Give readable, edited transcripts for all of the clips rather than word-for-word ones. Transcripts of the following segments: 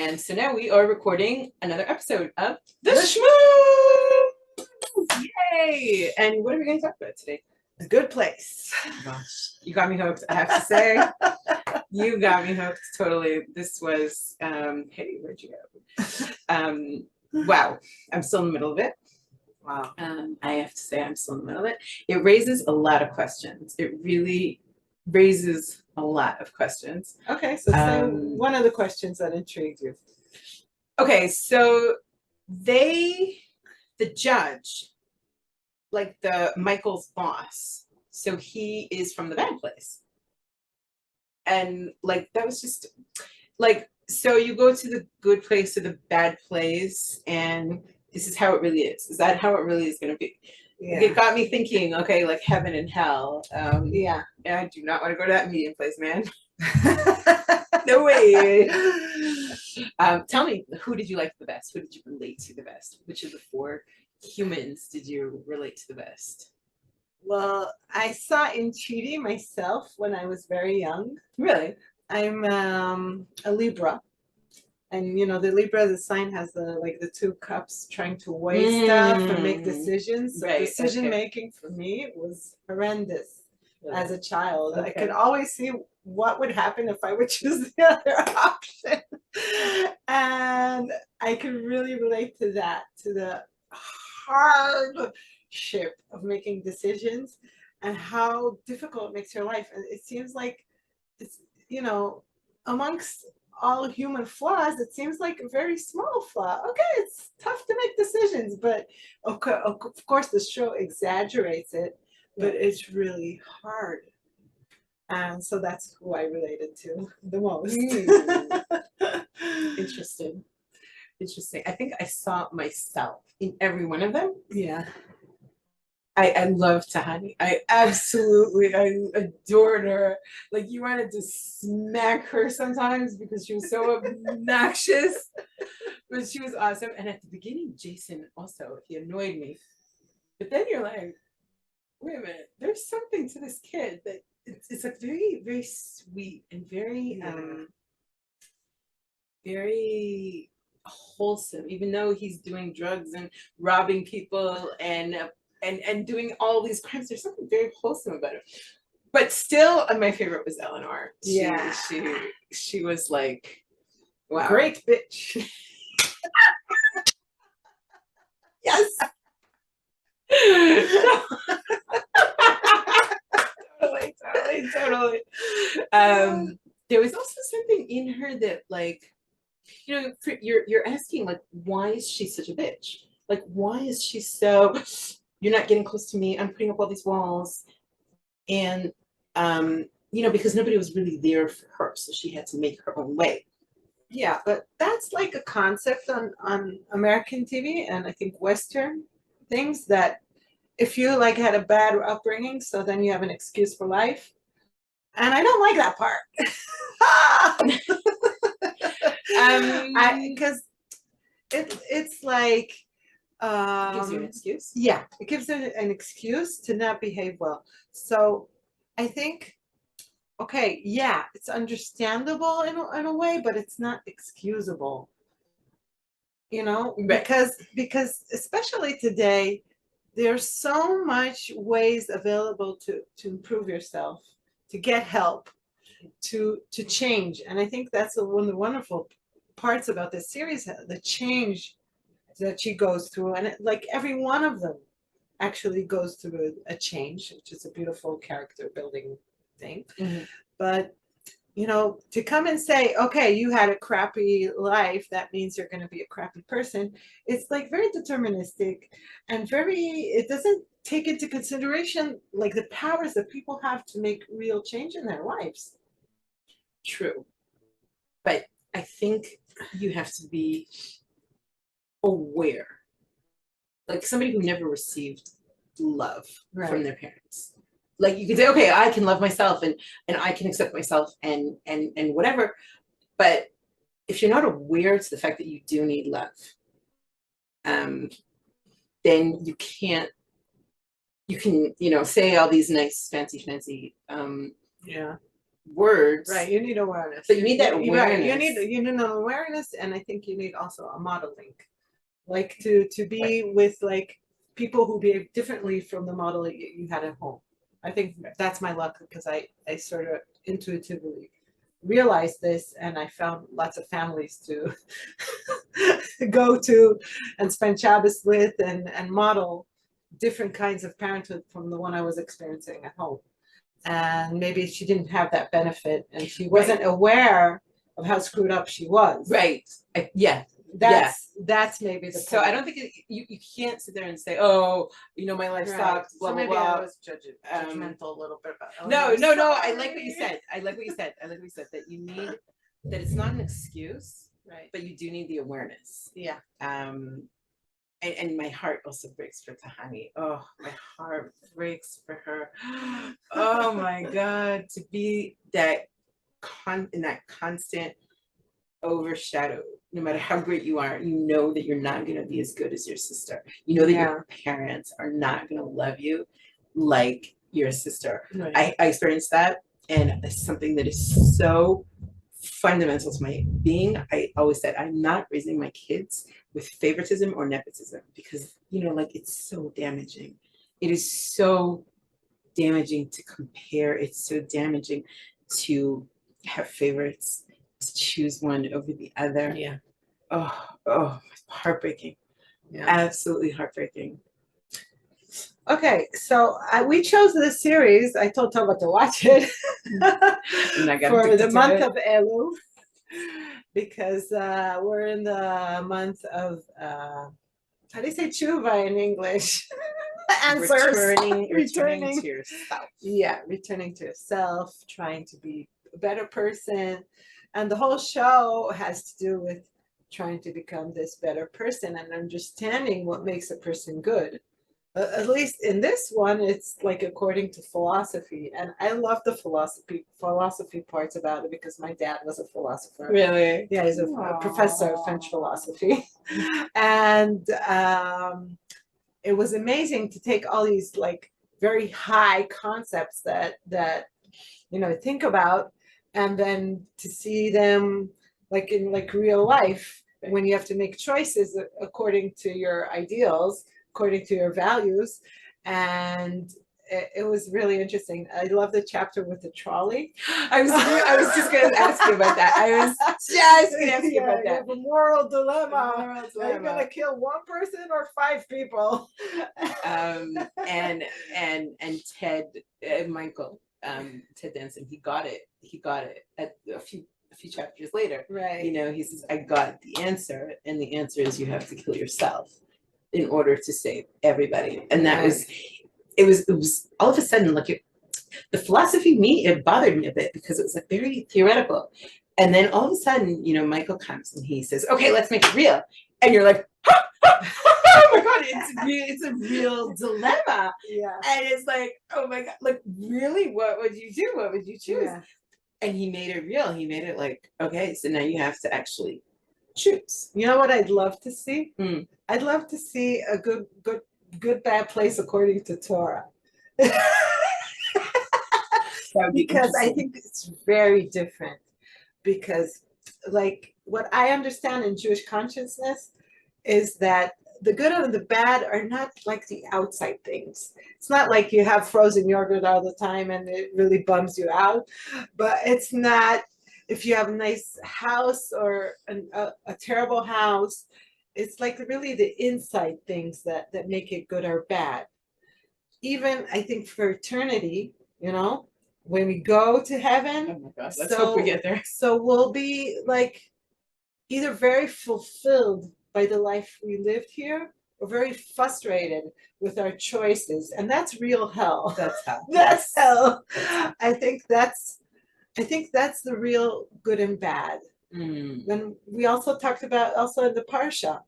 And so now we are recording another episode of The Shmooze! Yay! And what are we going to talk about today? The Good Place. Gosh, you got me hooked, I have to say. You got me hooked, totally. This was, hey, where'd you go? Wow, I'm still in the middle of it. Wow. I have to say I'm still in the middle of it. It raises a lot of questions. It really raises a lot of questions. Okay, so say one of the questions that intrigued you. Okay, so the judge, like the Michael's boss, so he is from the bad place. And like, that was just like, so you go to the good place to the bad place, and this is how it really is. Is that how it really is going to be? Yeah. It got me thinking, okay, like heaven and hell. Yeah. I do not want to go to that meeting place, man. No way. Tell me, who did you like the best? Who did you relate to the best? Which of the four humans did you relate to the best? Well, I saw in Treaty myself when I was very young. Really? I'm a Libra. And you know, the Libra, the sign has the two cups trying to weigh stuff and make decisions. So right, decision making for me was horrendous as a child. Okay. I could always see what would happen if I would choose the other option. And I could really relate to that, to the hardship of making decisions and how difficult it makes your life. And it seems like it's, you know, amongst all human flaws, it seems like a very small flaw. Okay, it's tough to make decisions, but of course the show exaggerates it, but it's really hard. And so that's who I related to the most. Interesting. I think I saw myself in every one of them. Yeah. I love Tahani. I adored her. Like, you wanted to smack her sometimes because she was so obnoxious, but she was awesome. And at the beginning, Jason also, he annoyed me. But then you're like, wait a minute, there's something to this kid that it's like very, very sweet and very, very wholesome, even though he's doing drugs and robbing people and doing all these crimes. There's something very wholesome about it. But still, my favorite was Eleanor. She was like, wow, great bitch. Yes. Totally. There was also something in her that, like, you know, you're asking, like, why is she such a bitch? Like, why is she so, you're not getting close to me, I'm putting up all these walls. And, you know, because nobody was really there for her, so she had to make her own way. Yeah, but that's like a concept on American TV and I think Western things, that if you like had a bad upbringing, so then you have an excuse for life. And I don't like that part. Because it's like It gives you an excuse. Yeah, it gives it an excuse to not behave well. So I think, okay, yeah, it's understandable in a way, but it's not excusable. You know, Right. because especially today, there's so much ways available to improve yourself, to get help, to change. And I think that's one of the wonderful parts about this series, the change that she goes through. And like every one of them actually goes through a change, which is a beautiful character building thing. Mm-hmm. But you know, to come and say, okay, you had a crappy life, that means you're going to be a crappy person. It's like very deterministic and it doesn't take into consideration like the powers that people have to make real change in their lives. True. But I think you have to be aware. Like somebody who never received love from their parents. Like, you could say, okay, I can love myself and I can accept myself and whatever. But if you're not aware to the fact that you do need love, then you can, you know, say all these nice, fancy, words. Right, you need awareness. But you need that Right, awareness. you need an awareness, and I think you need also a modeling, like to be with like people who behave differently from the model that you had at home. I think that's my luck, because I sort of intuitively realized this, and I found lots of families to go to and spend Shabbos with, and model different kinds of parenthood from the one I was experiencing at home. And maybe she didn't have that benefit, and she wasn't aware of how screwed up she was. Right. Yeah. That's maybe the point. So I don't think you can't sit there and say, oh, you know, my life sucks, blah, So blah, maybe blah. I was judgmental a little bit about it. No, I'm no, no. I sorry. like what you said. I like what you said. I like what you said, that you need, that it's not an excuse, Right. but you do need the awareness. Yeah. And my heart also breaks for Tahani. Oh, my heart breaks for her. Oh my God, to be that in that constant overshadow. No matter how great you are, you know that you're not going to be as good as your sister. You know that your parents are not going to love you like your sister. Right. I experienced that, and it's something that is so fundamental to my being. I always said, I'm not raising my kids with favoritism or nepotism, because, you know, like, it's so damaging. It is so damaging to compare. It's so damaging to have favorites, to choose one over the other. Yeah. Oh, heartbreaking. Yeah. Absolutely heartbreaking. Okay, so we chose this series. I told Tova to watch it for the month of Elul, because we're in the month of how do you say tshuva in English? Answers. Returning to yourself. Yeah, returning to yourself, trying to be a better person, and the whole show has to do with trying to become this better person and understanding what makes a person good. At least in this one, it's like according to philosophy, and I love the philosophy parts about it, because my dad was a philosopher. Really? Yeah, he's a professor of French philosophy, and it was amazing to take all these like very high concepts that you know think about, and then to see them like in like real life, when you have to make choices according to your ideals, according to your values. And it was really interesting. I love the chapter with the trolley. I was just going to ask you about that. I was just going to ask you about that. The moral dilemma. Are you going to kill one person or 5 people? And Ted, Michael, Ted Danson, he got it at a few chapters later. Right. You know, he says, I got the answer, and the answer is you have to kill yourself in order to save everybody. And that was, it was all of a sudden, like, the philosophy, it bothered me a bit, because it was like very theoretical. And then all of a sudden, you know, Michael comes and he says, okay, let's make it real. And you're like, oh my God, it's a real dilemma. Yeah. And it's like, oh my God, like, really, what would you do? What would you choose? Yeah. And he made it real. He made it like, okay, so now you have to actually choose. You know what I'd love to see? Mm. I'd love to see a good bad place according to Torah. Because I think it's very different. Because like what I understand in Jewish consciousness is that the good and the bad are not like the outside things. It's not like you have frozen yogurt all the time and it really bums you out. But it's not if you have a nice house or a terrible house. It's like really the inside things that make it good or bad. Even I think for eternity, you know, when we go to heaven, oh my God, let's hope we get there. So we'll be like either very fulfilled by the life we lived here, or very frustrated with our choices, and that's real hell. That's hell. That's hell. I think that's the real good and bad. Then we also talked about in the Parsha.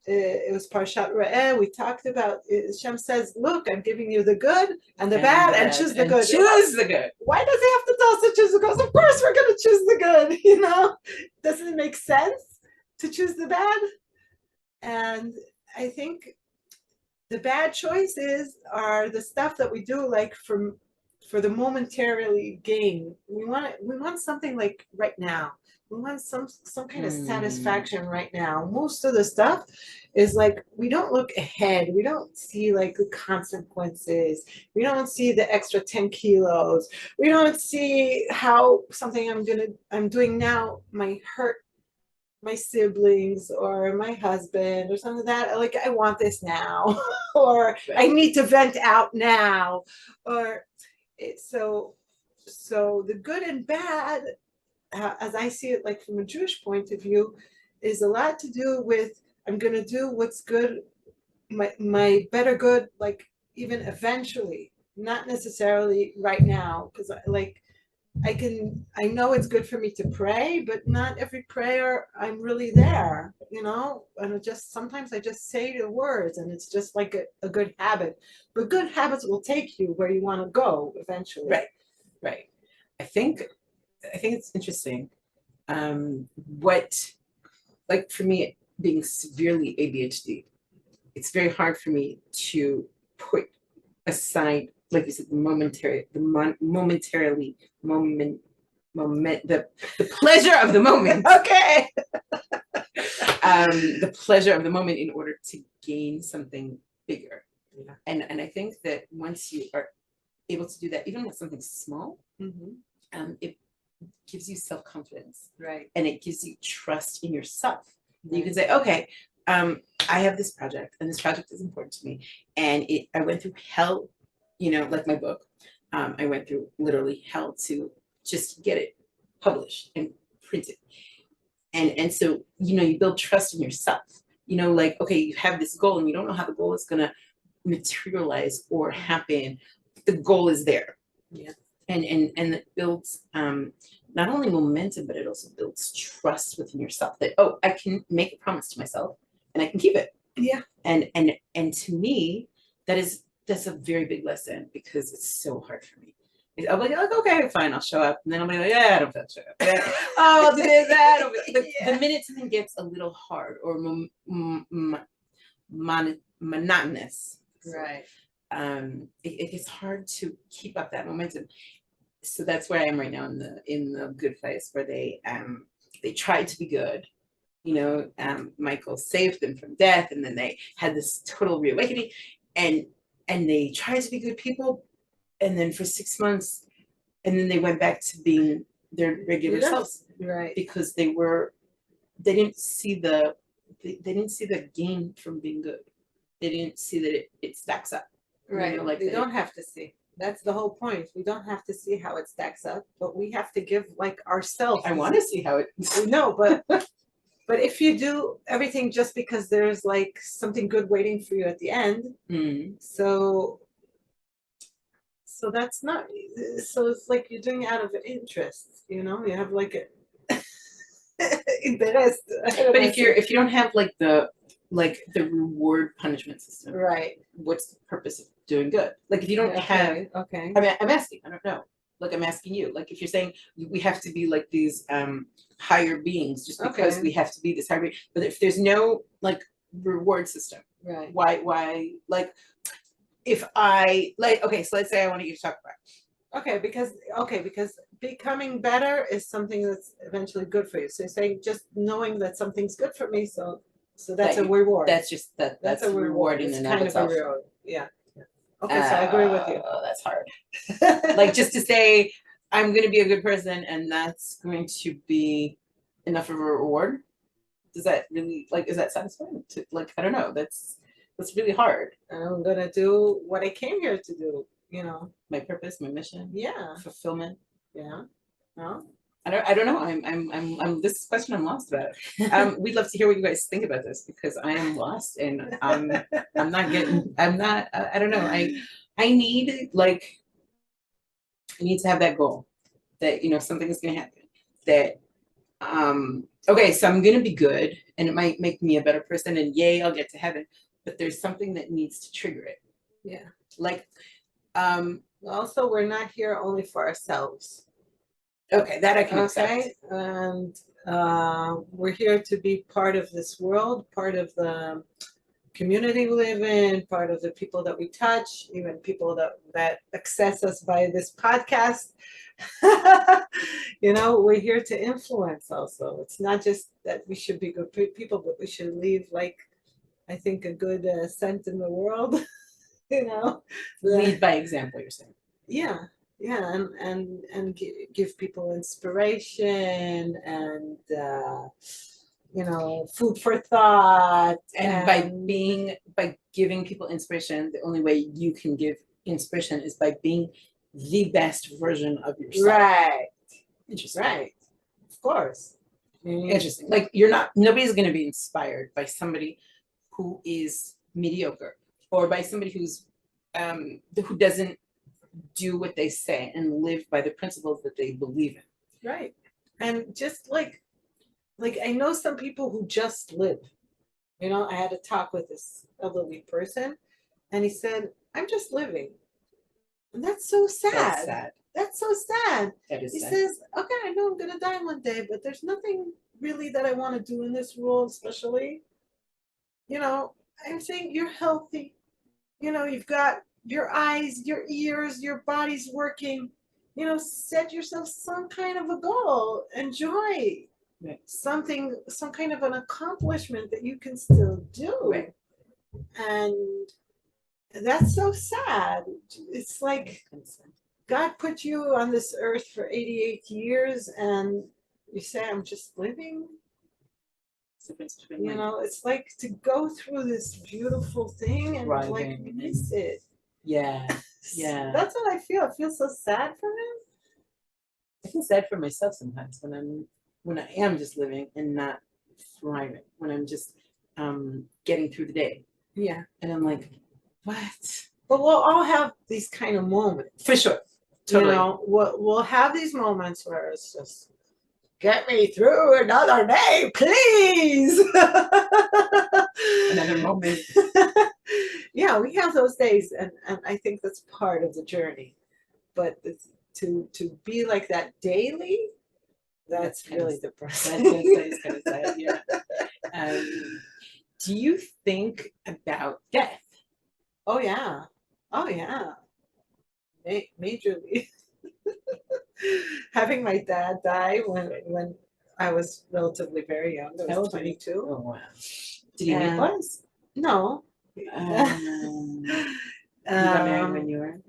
It was Parshat Re'eh. We talked about Hashem says, "Look, I'm giving you the good and the bad, and choose the good." Choose the good. Why does he have to tell us to choose the good? Of course, we're going to choose the good. You know, doesn't it make sense to choose the bad? And I think the bad choices are the stuff that we do, like for the momentarily gain. We want something like right now. We want some kind of satisfaction right now. Most of the stuff is like we don't look ahead. We don't see like the consequences. We don't see the extra 10 kilos. We don't see how something I'm doing now might hurt my siblings or my husband or something like that. Like I want this now, or I need to vent out now, or so the good and bad, as I see it, like from a Jewish point of view, is a lot to do with I'm going to do what's good, my better good, like even eventually, not necessarily right now, because I know it's good for me to pray, but not every prayer I'm really there, and sometimes I just say the words and it's just like a good habit, but good habits will take you where you want to go eventually. Right. I think it's interesting. What, like for me, being severely ADHD, it's very hard for me to put aside, like you said, the pleasure of the moment. Okay. The pleasure of the moment in order to gain something bigger. Yeah. And I think that once you are able to do that, even with something small, it gives you self-confidence. Right. And it gives you trust in yourself. Right. You can say, okay, I have this project and this project is important to me. And I went through hell, like my book. I went through literally hell to just get it published and printed. And so, you build trust in yourself. Like, okay, you have this goal and you don't know how the goal is gonna materialize or happen. The goal is there. Yeah. And it builds not only momentum, but it also builds trust within yourself that, oh, I can make a promise to myself and I can keep it. Yeah. And to me, that's a very big lesson because it's so hard for me. I'll be like, okay, fine, I'll show up. And then I'll be like, yeah, I don't feel show up. Yeah. Oh, I'll do this, that. The minute something gets a little hard or monotonous, right, it gets hard to keep up that momentum. So that's where I am right now in the good place where they tried to be good. Michael saved them from death, and then they had this total reawakening, and they tried to be good people, and then for 6 months, and then they went back to being their regular selves, right? Because they didn't see the gain from being good. They didn't see that it stacks up, right? Like they don't have to see. That's the whole point. We don't have to see how it stacks up, but we have to give like ourselves. I want to see how it. No, but but if you do everything just because there's like something good waiting for you at the end, so that's not. So it's like you're doing it out of interest. You have like interest. But if you don't have like the reward punishment system, right? What's the purpose of doing good? Like if you don't have, okay. I mean, I'm asking. I don't know. Like I'm asking you. Like if you're saying we have to be like these higher beings just because we have to be this higher being, but if there's no like reward system, right? Why like if I like okay, so let's say I want you to talk about. Because becoming better is something that's eventually good for you. So you're saying just knowing that something's good for me, so that's a reward. That's just that's a reward in and of itself. Of a reward. Yeah. Okay, so I agree with you. Oh, that's hard. Like just to say I'm going to be a good person and that's going to be enough of a reward. Does that really is that satisfying? I don't know. That's really hard. I'm going to do what I came here to do. My purpose, my mission. Yeah. Fulfillment. Yeah. No. I don't know. I'm this question I'm lost about. We'd love to hear what you guys think about this because I am lost and I don't know. I need to have that goal that something is going to happen that okay, so I'm going to be good and it might make me a better person and yay, I'll get to heaven, but there's something that needs to trigger it. Yeah. Also, we're not here only for ourselves. Okay, that I can accept. And we're here to be part of this world, part of the community we live in, part of the people that we touch, even people that access us by this podcast. We're here to influence also. It's not just that we should be good people, but we should leave, like, I think, a good scent in the world. Lead by example, you're saying. Yeah, and give people inspiration and food for thought. And by giving people inspiration, the only way you can give inspiration is by being the best version of yourself. Right. Interesting. Right. Of course. Interesting. Like, nobody's going to be inspired by somebody who is mediocre, or by somebody who doesn't do what they say and live by the principles that they believe in. Right. And just like I know some people who just live. I had a talk with this elderly person, and he said, "I'm just living." And that's so sad. That's sad. That's so sad. That is He sad. says, "Okay, I know I'm gonna die one day, but there's nothing really that I want to do in this world, especially, I'm saying you're healthy. You've got your eyes, your ears, your body's working. Set yourself some kind of a goal. Enjoy something, some kind of an accomplishment that you can still do." Right. And that's so sad. It's like God put you on this earth for 88 years, and you say, "I'm just living." It's like to go through this beautiful thing and like miss it. Yeah. Yeah. That's what I feel. I feel so sad for him. I feel sad for myself sometimes when I am just living and not thriving, when I'm just getting through the day. Yeah. And I'm like, what? But we'll all have these kind of moments. For sure. Totally. We'll have these moments where it's just, get me through another day, please. Another moment. Yeah, we have those days, and I think that's part of the journey. But to be like that daily, that's really depressing. That's kind of sad, yeah. Do you think about death? Oh yeah. Majorly. Having my dad die when I was relatively very young. I was 22. Oh wow. Did he live once? No. You got married when you were?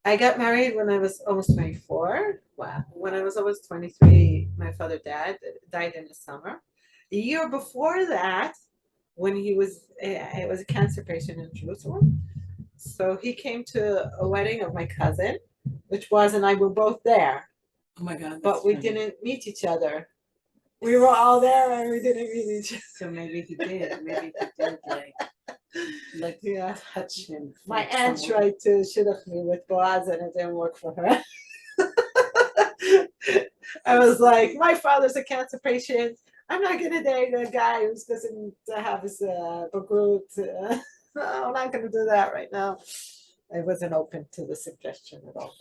I got married when I was almost 24. Wow. When I was almost 23, my father died in the summer. A year before that, when it was a cancer patient in Jerusalem. So he came to a wedding of my cousin, which and I were both there. Oh my God. But we didn't meet each other. We were all there and we didn't meet each other. So maybe he did. Maybe he did like yeah. touch him. My aunt tried to shidduch me with Boaz, and it didn't work for her. I was like, my father's a cancer patient. I'm not gonna date a guy who's doesn't have his bagrut. No, I'm not gonna do that right now. I wasn't open to the suggestion at all.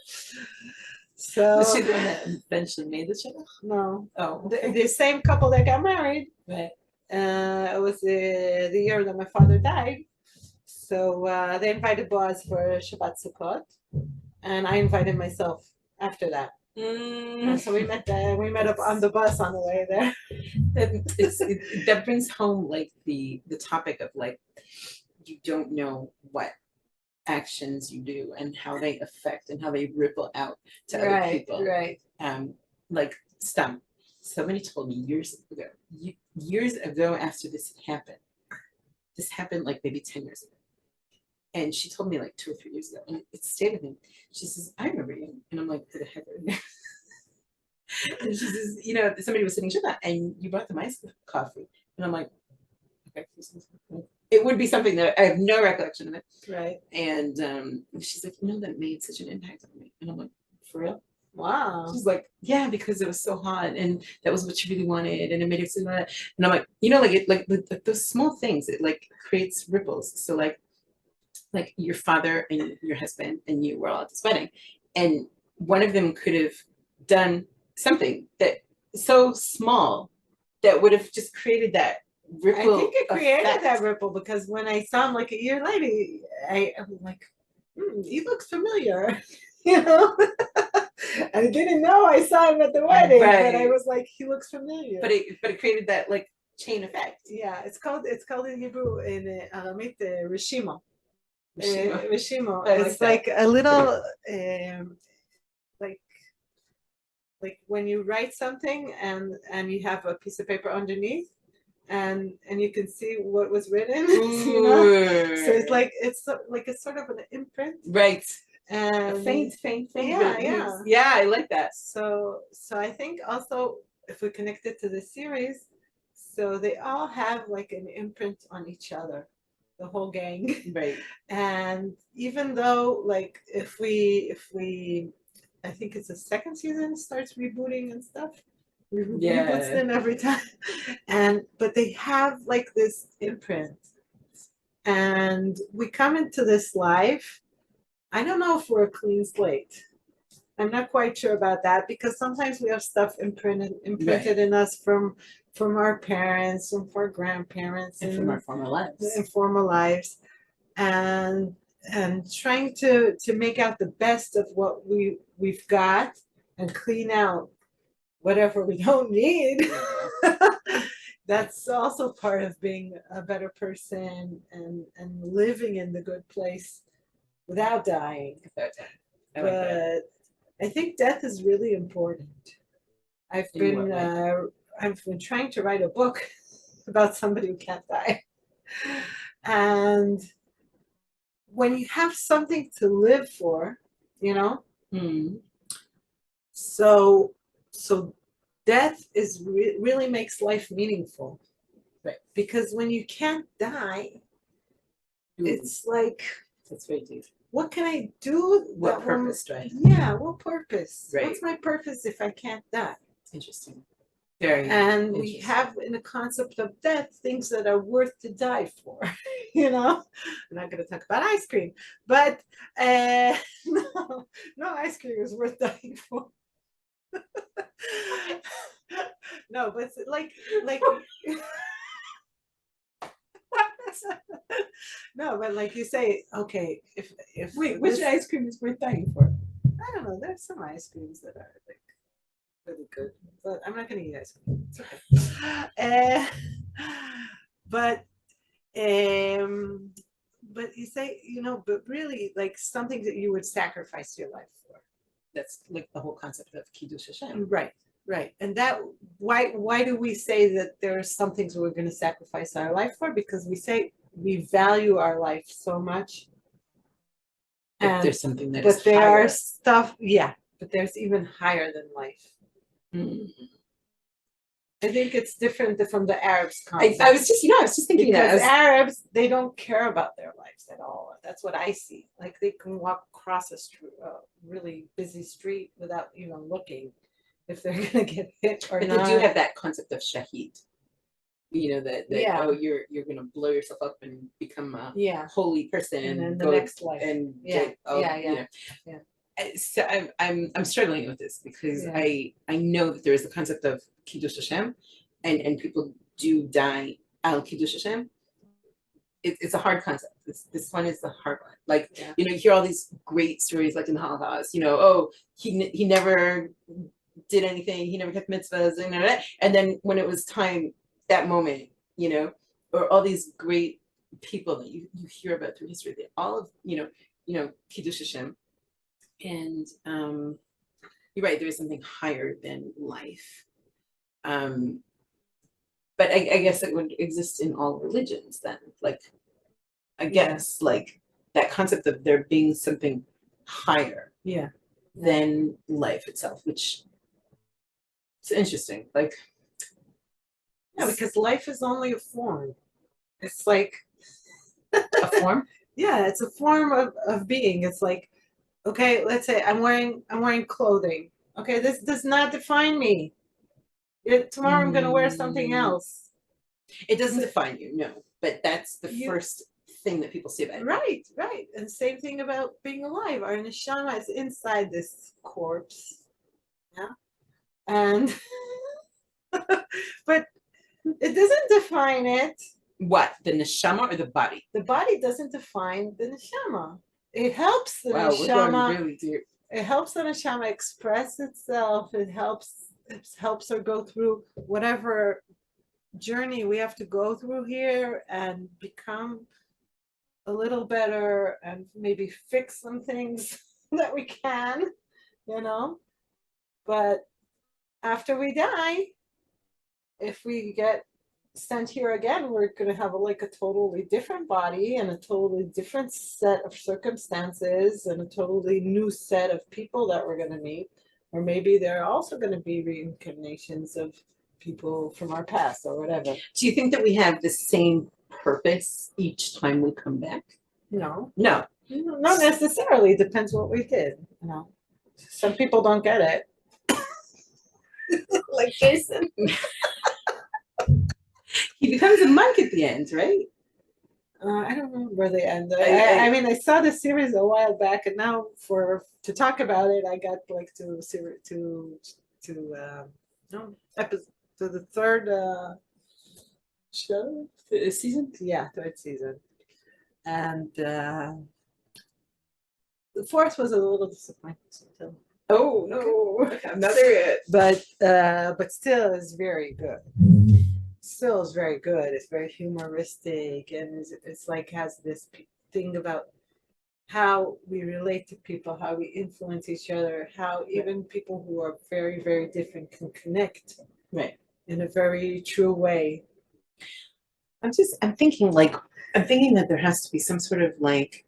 So was she the one that eventually made the shidduch? No. Oh, the same couple that got married. Right. It was the year that my father died. So they invited Boaz for Shabbat Sukkot, and I invited myself after that. So we met up on the bus on the way there. That brings home like the topic of like, you don't know what actions you do and how they affect and how they ripple out to other people. Right. Like somebody told me years ago after this happened like maybe 10 years ago. And she told me like 2 or 3 years ago, and it stayed with me. She says, I remember you. And I'm like, who the heck are you? And she says, somebody was sitting Shabbat and you brought them iced coffee. And I'm like, okay. It would be something that I have no recollection of it. Right. And she's like, that made such an impact on me. And I'm like, for real? Wow. She's like, yeah, because it was so hot and that was what you really wanted and it made it so bad. And I'm like, like those small things, it like creates ripples. So like your father and your husband and you were all at this wedding, and one of them could have done something that so small that would have just created that ripple I think it created effect. that ripple because when I saw him like a year later, I'm like, he looks familiar, you know. I didn't know I saw him at the wedding, but I Right. was like, he looks familiar. But it created that like chain effect. Yeah, it's called in Hebrew in Aramaic rishimo. Rishima. Rishimo. I like It's that. like a little like when you write something and you have a piece of paper underneath and you can see what was written, you know. So it's like it's sort of an imprint, right. and A faint, yeah, but yeah. yeah, I like that. So I think also if we connect it to the series, so they all have like an imprint on each other, the whole gang. Right. And even though like if we I think it's the second season starts rebooting and stuff. Yeah. Reboots them every time. But they have like this imprint. And we come into this life. I don't know if we're a clean slate. I'm not quite sure about that because sometimes we have stuff imprinted Right. in us from our parents, from our grandparents, And from our former lives. in former lives, and trying to make out the best of what we've got and clean out whatever we don't need. That's also part of being a better person and living in the good place without dying. But I think death is really important. I've been trying to write a book about somebody who can't die. And when you have something to live for, you know, so death is really makes life meaningful. Right. Because when you can't die, it's like, that's very deep. What can I do? What purpose, right? Yeah, what purpose? Right. What's my purpose if I can't die? Interesting. Very and we have in the concept of death things that are worth to die for. You know, I'm not going to talk about ice cream, but no ice cream is worth dying for. No, but it's like no, but like you say, okay, if wait, which ice cream is worth dying for? I don't know. There's some ice creams that are like really good, but I'm not going to eat ice cream. It's okay. But you say, you know, but really like something that you would sacrifice your life for. That's like the whole concept of Kiddush Hashem. Right. And that why do we say that there are some things we're going to sacrifice our life for? Because we say we value our life so much. And there's something that but is there higher. Are stuff, yeah, but there's even higher than life. Mm-hmm. I think it's different from the Arabs concept. I was just thinking because that Arabs, they don't care about their lives at all. That's what I see. Like they can walk across a really busy street without looking if they're gonna get hit or but not. They do have that concept of shahid. You know that yeah. Oh, you're gonna blow yourself up and become a holy person and then go the next life and yeah. So I'm struggling with this because I know that there is the concept of Kiddush Hashem, and people do die al Kiddush Hashem. It's a hard concept. This one is the hard one. Like you hear all these great stories like in the Holocaust. He never did anything. He never kept mitzvahs and then when it was time, that moment, or all these great people that you hear about through history, they all have Kiddush Hashem. And you're right, there is something higher than life. But I guess it would exist in all religions then. Like, I guess, like that concept of there being something higher than life itself, which it's interesting. Like, because life is only a form. It's like a form? Yeah, it's a form of being. It's like, okay, let's say I'm wearing clothing. Okay, this does not define me. Tomorrow I'm going to wear something else. It doesn't define you, no. But that's the first thing that people say about it. Right. And same thing about being alive. Our neshama is inside this corpse. Yeah. And but It doesn't define it. What, the neshama or the body? The body doesn't define the neshama. It helps the Wow, we're going neshama. really deep. It helps the neshama express itself. It helps her go through whatever journey we have to go through here and become a little better and maybe fix some things that we can, you know. But after we die, if we get sent here again, we're going to have like a totally different body and a totally different set of circumstances and a totally new set of people that we're going to meet. Or maybe there are also going to be reincarnations of people from our past or whatever. Do you think that we have the same purpose each time we come back? No, No. not necessarily. Depends what we did. You know, some people don't get it. Like Jason. He becomes a monk at the end, right? I don't remember the end. I I mean, I saw the series a while back, and now to talk about it, I got like to no episode to the third show Season? yeah, third season, and the fourth was a little disappointing. Still. Oh no, I'm not there yet. But still is very good. Still is very good. It's very humoristic, and it's like has this thing about how we relate to people, how we influence each other, how even people who are very, very different can connect Right. in a very true way. I'm thinking that there has to be some sort of like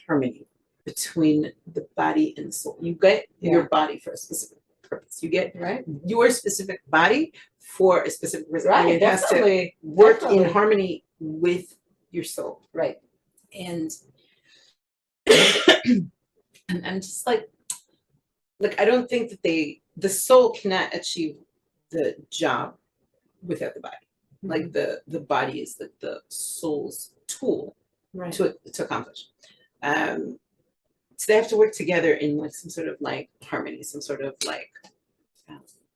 harmony between the body and the soul. You get your body for a specific purpose. You get Right. your specific body for a specific reason. Right. And it has to work in harmony with your soul. Right. And and I'm just like I don't think that the soul cannot achieve the job without the body. Like the body is like the soul's tool Right. to accomplish. So they have to work together in like some sort of like harmony, some sort of like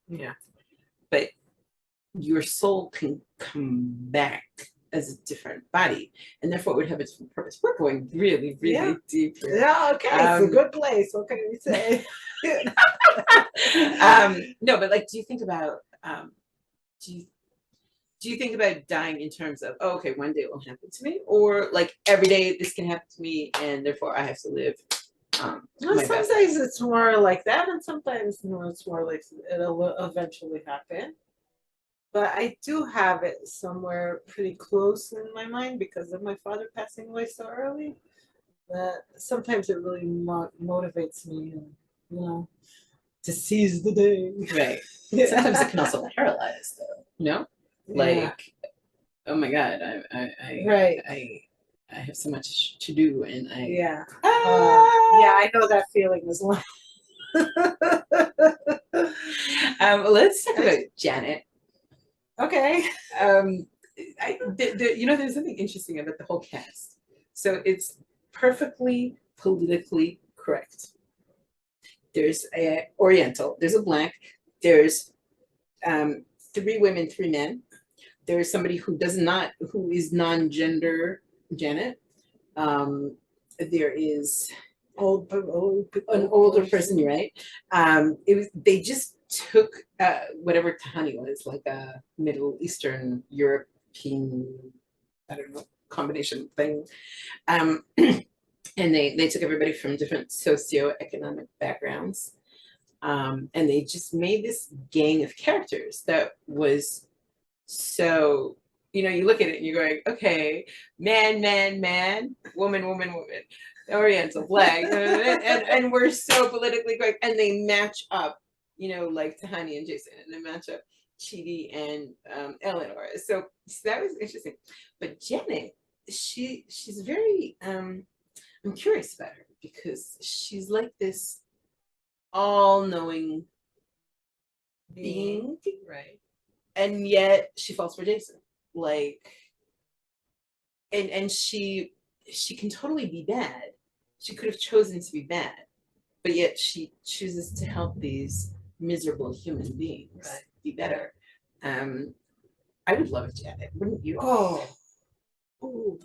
Yeah. But your soul can come back as a different body, and therefore it would have a different purpose. We're going really, really deep here. Yeah, okay. It's a good place. What can we say? No, but like, do you think about do you think about dying in terms of, oh, okay, one day it will happen to me, or like every day this can happen to me, and therefore I have to live? Well, sometimes it's more like that, and sometimes it's more like it'll eventually happen. But I do have it somewhere pretty close in my mind because of my father passing away so early. That sometimes it really motivates me, to seize the day. Right. Sometimes it can also paralyze, though. No. Like, oh my God, I have so much to do, and I know that feeling as well. Let's talk about Janet. Okay. There's something interesting about the whole cast. So it's perfectly politically correct. There's a Oriental, there's a Black, there's 3 women, 3 men. There's somebody who is non-gender, Janet. There is an older person, you're right? They just took whatever Tahani was, like a Middle Eastern European, I don't know, combination thing. And they took everybody from different socioeconomic backgrounds. And they just made this gang of characters that was so, you look at it and you're going, okay, man, woman, Oriental, Black, and we're so politically correct, and they match up, like Tahani and Jason, and they match up Chidi and Eleanor. So that was interesting. But Janet, she's very, I'm curious about her because she's like this all-knowing being, right? And yet she falls for Jason, and she can totally be bad. She could have chosen to be bad, but yet she chooses to help these miserable human beings be better. I would love a Janet, wouldn't you? Oh. Ooh.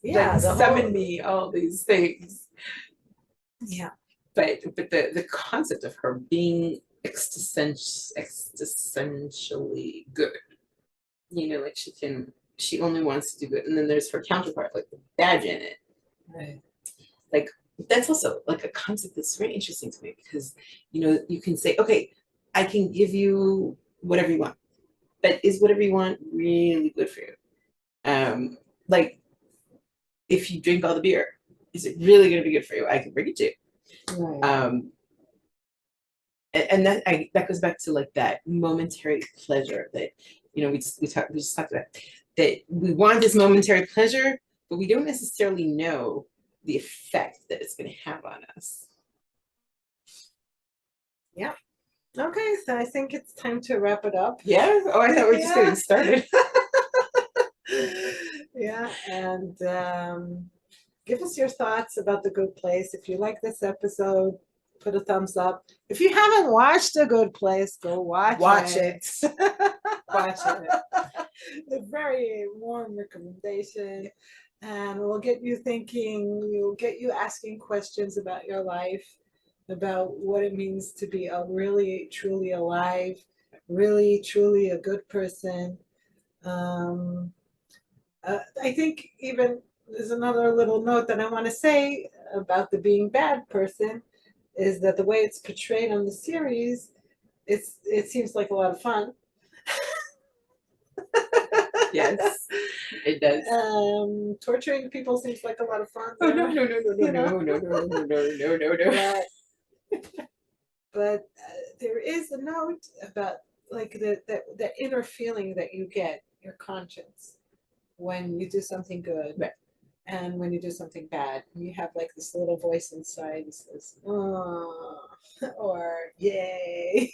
Yeah, Like the summon whole- me all these things. Yeah. But the concept of her being existentially good, like she only wants to do good, and then there's her counterpart, like the bad Janet. Right. Like that's also like a concept that's very interesting to me because you can say, okay, I can give you whatever you want, but is whatever you want really good for you? Like if you drink all the beer, is it really going to be good for you? I can bring it to you. Right. And that goes back to like that momentary pleasure that we just talked about, that we want this momentary pleasure, but we don't necessarily know the effect that it's going to have on us. Yeah. Okay, so I think it's time to wrap it up. Yeah. Oh, I thought we were just getting started. Yeah, and give us your thoughts about The Good Place. If you like this episode, put a thumbs up. If you haven't watched The Good Place, go watch it. Watch it. A very warm recommendation. And we'll get you thinking, we'll get you asking questions about your life, about what it means to be a really, truly alive, really, truly a good person. I think even there's another little note that I want to say about the being bad person is that the way it's portrayed on the series, it seems like a lot of fun. Yes, it does. Torturing people seems like a lot of fun. Oh no. But there is a note about like the inner feeling that you get, your conscience, when you do something good. Right. And when you do something bad, you have like this little voice inside that says, oh, or yay.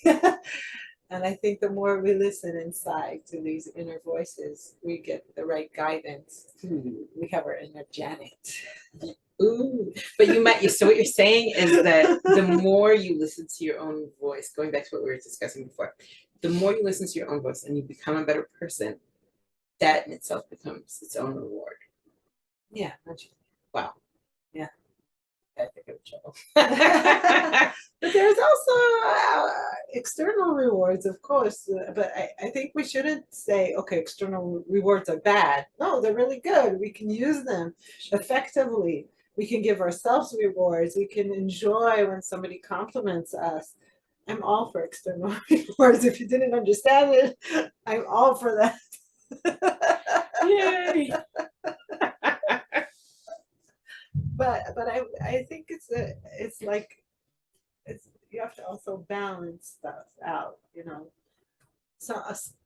And I think the more we listen inside to these inner voices, we get the right guidance. We have our inner Janet. Ooh, but so what you're saying is that the more you listen to your own voice, going back to what we were discussing before, the more you listen to your own voice and you become a better person, that in itself becomes its own reward. Yeah. Wow. Yeah. I think it would show. But there's also external rewards, of course. But I think we shouldn't say, okay, external rewards are bad. No, they're really good. We can use them effectively. We can give ourselves rewards. We can enjoy when somebody compliments us. I'm all for external rewards. If you didn't understand it, I'm all for that. Yay. But I think it's like you have to also balance stuff out, So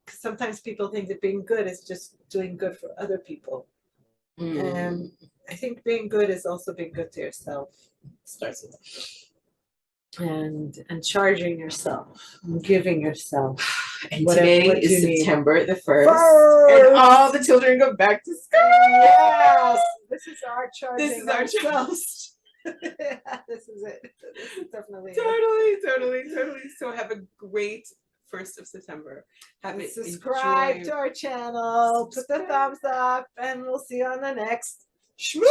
sometimes people think that being good is just doing good for other people, and I think being good is also being good to yourself. Starts with and charging yourself, and giving yourself. And Whatever- today what is you need. September the 1st, and all the children go back to school. Yes, this is our charging. This is our ourselves. Yeah, this is it. This is definitely Totally. So have a great 1st of September. Have it. it. Subscribe Enjoy. to our channel. Put the thumbs up, and we'll see you on the next Shmooze.